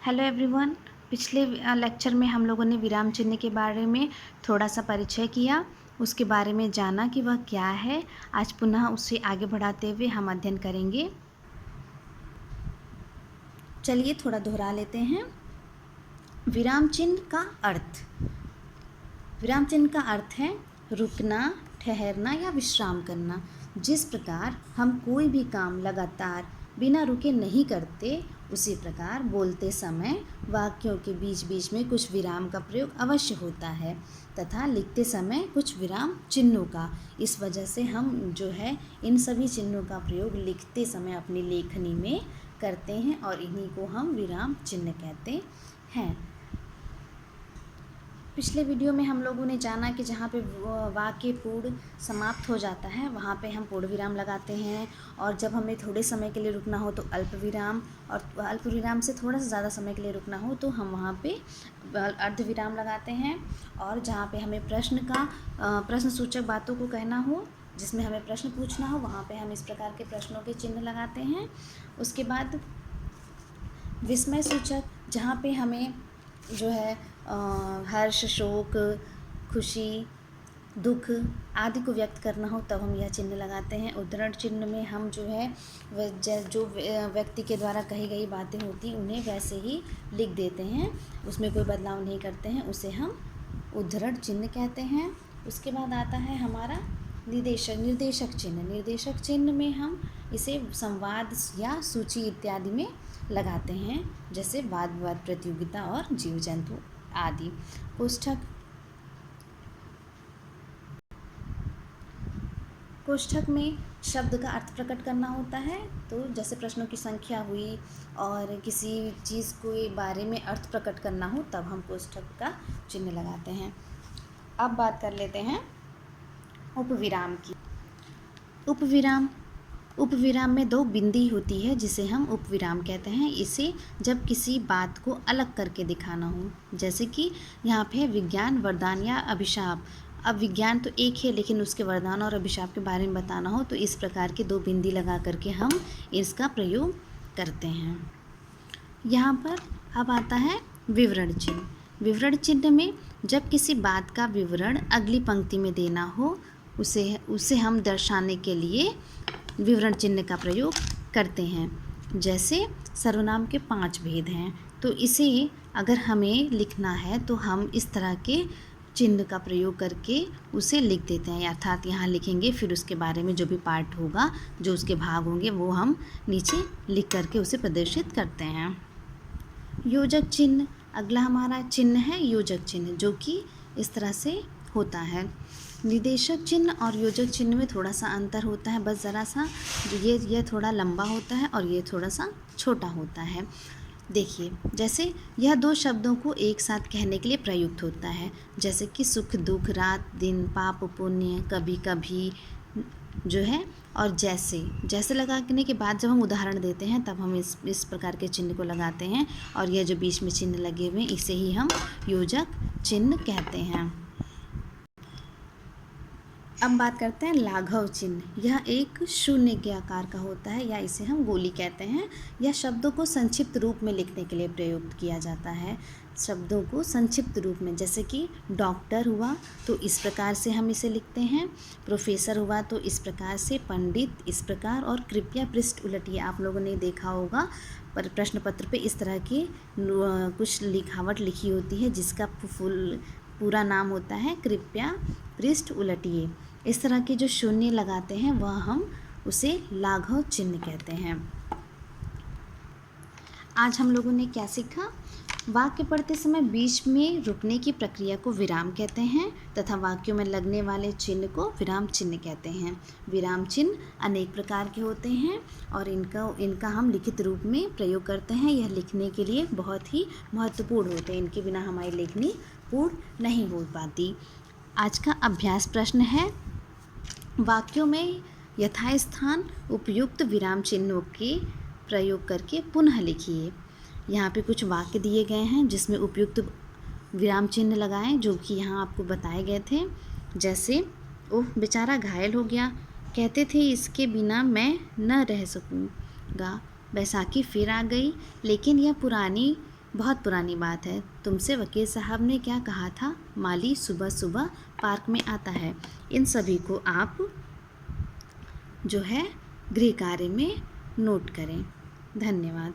Hello everyone. पिछले lecture में हम लोगों ने विराम चिन्ह के बारे में थोड़ा सा परिचय किया, उसके बारे में जाना कि वह क्या है। आज पुनः उसे आगे बढ़ाते हुए हम अध्ययन करेंगे। चलिए थोड़ा दोहरा लेते हैं। विराम चिन्ह का अर्थ। विराम चिन्ह का अर्थ है रुकना, ठहरना या विश्राम करना। जिस प्रकार हम कोई भी काम लगातार बिना रुके नहीं करते, उसी प्रकार बोलते समय वाक्यों के बीच बीच में कुछ विराम का प्रयोग अवश्य होता है तथा लिखते समय कुछ विराम चिन्हों का। इस वजह से हम जो है इन सभी चिन्हों का प्रयोग लिखते समय अपनी लेखनी में करते हैं और इन्हीं को हम विराम चिन्ह कहते हैं। पिछले वीडियो में हम लोगों ने जाना कि जहाँ पे वाक्य पूर्ण समाप्त हो जाता है वहाँ पे हम पूर्ण विराम लगाते हैं, और जब हमें थोड़े समय के लिए रुकना हो तो अल्प विराम, और अल्प विराम से थोड़ा सा ज़्यादा समय के लिए रुकना हो तो हम वहाँ पे अर्ध विराम लगाते हैं। और जहाँ पे हमें प्रश्न सूचक बातों को कहना हो, जिसमें हमें प्रश्न पूछना हो, वहाँ पर हम इस प्रकार के प्रश्नों के चिन्ह लगाते हैं। उसके बाद विस्मय सूचक, जहाँ पे हमें जो है हर्ष, शोक, खुशी, दुख आदि को व्यक्त करना हो तब हम यह चिन्ह लगाते हैं। उद्धरण चिन्ह में हम जो है जो व्यक्ति के द्वारा कही गई बातें होती उन्हें वैसे ही लिख देते हैं, उसमें कोई बदलाव नहीं करते हैं, उसे हम उद्धरण चिन्ह कहते हैं। उसके बाद आता है हमारा निर्देशक चिन्ह। निर्देशक चिन्ह में हम इसे संवाद या सूची इत्यादि में लगाते हैं, जैसे वाद विवाद प्रतियोगिता और जीव जंतु आदि। कोष्ठक में शब्द का अर्थ प्रकट करना होता है, तो जैसे प्रश्नों की संख्या हुई और किसी चीज़ के बारे में अर्थ प्रकट करना हो तब हम कोष्ठक का चिन्ह लगाते हैं। अब बात कर लेते हैं उपविराम की। उपविराम में दो बिंदी होती है जिसे हम उपविराम कहते हैं। इसे जब किसी बात को अलग करके दिखाना हो, जैसे कि यहाँ पे विज्ञान, वरदान या अभिशाप। अब विज्ञान तो एक है, लेकिन उसके वरदान और अभिशाप के बारे में बताना हो तो इस प्रकार के दो बिंदी लगा करके हम इसका प्रयोग करते हैं। यहाँ पर अब आता है विवरण चिन्ह। विवरण चिन्ह में जब किसी बात का विवरण अगली पंक्ति में देना हो, उसे हम दर्शाने के लिए विवरण चिन्ह का प्रयोग करते हैं। जैसे सर्वनाम के 5 भेद हैं, तो इसे अगर हमें लिखना है तो हम इस तरह के चिन्ह का प्रयोग करके उसे लिख देते हैं। अर्थात यहाँ लिखेंगे, फिर उसके बारे में जो भी पार्ट होगा, जो उसके भाग होंगे, वो हम नीचे लिख करके उसे प्रदर्शित करते हैं। योजक चिन्ह अगला हमारा चिन्ह है, योजक चिन्ह, जो कि इस तरह से होता है। निर्देशक चिन्ह और योजक चिन्ह में थोड़ा सा अंतर होता है, बस ज़रा सा। ये थोड़ा लंबा होता है और ये थोड़ा सा छोटा होता है। देखिए, जैसे यह दो शब्दों को एक साथ कहने के लिए प्रयुक्त होता है, जैसे कि सुख दुख, रात दिन, पाप पुण्य, कभी कभी जो है, और जैसे लगाने के बाद जब हम उदाहरण देते हैं तब हम इस प्रकार के चिन्ह को लगाते हैं, और यह जो बीच में चिन्ह लगे हुए हैं इसे ही हम योजक चिन्ह कहते हैं। अब बात करते हैं लाघव चिन्ह। यह एक शून्य के आकार का होता है, या इसे हम गोली कहते हैं। यह शब्दों को संक्षिप्त रूप में लिखने के लिए प्रयुक्त किया जाता है। शब्दों को संक्षिप्त रूप में, जैसे कि डॉक्टर हुआ तो इस प्रकार से हम इसे लिखते हैं, प्रोफेसर हुआ तो इस प्रकार से, पंडित इस प्रकार, और कृपया पृष्ठ उलटिए। आप लोगों ने देखा होगा पर प्रश्न पत्र पे इस तरह की कुछ लिखावट लिखी होती है जिसका पूरा नाम होता है कृपया पृष्ठ उलटिए। इस तरह के जो शून्य लगाते हैं वह हम उसे लाघव चिन्ह कहते हैं। आज हम लोगों ने क्या सीखा? वाक्य पढ़ते समय बीच में रुकने की प्रक्रिया को विराम कहते हैं तथा वाक्यों में लगने वाले चिन्ह को विराम चिन्ह कहते हैं। विराम चिन्ह अनेक प्रकार के होते हैं और इनका हम लिखित रूप में प्रयोग करते हैं। यह लिखने के लिए बहुत ही महत्वपूर्ण होते हैं, इनके बिना हमारी लेखनी पूर्ण नहीं हो पाती। आज का अभ्यास प्रश्न है, वाक्यों में यथास्थान उपयुक्त विराम चिन्हों के प्रयोग करके पुनः लिखिए। यहाँ पे कुछ वाक्य दिए गए हैं जिसमें उपयुक्त विराम चिन्ह लगाएं, जो कि यहाँ आपको बताए गए थे। जैसे, ओह बेचारा घायल हो गया, कहते थे इसके बिना मैं न रह सकूँगा। बैसाखी फिर आ गई, लेकिन यह पुरानी बहुत पुरानी बात है। तुमसे वकील साहब ने क्या कहा था? माली सुबह सुबह पार्क में आता है। इन सभी को आप जो है गृह कार्य में नोट करें। धन्यवाद।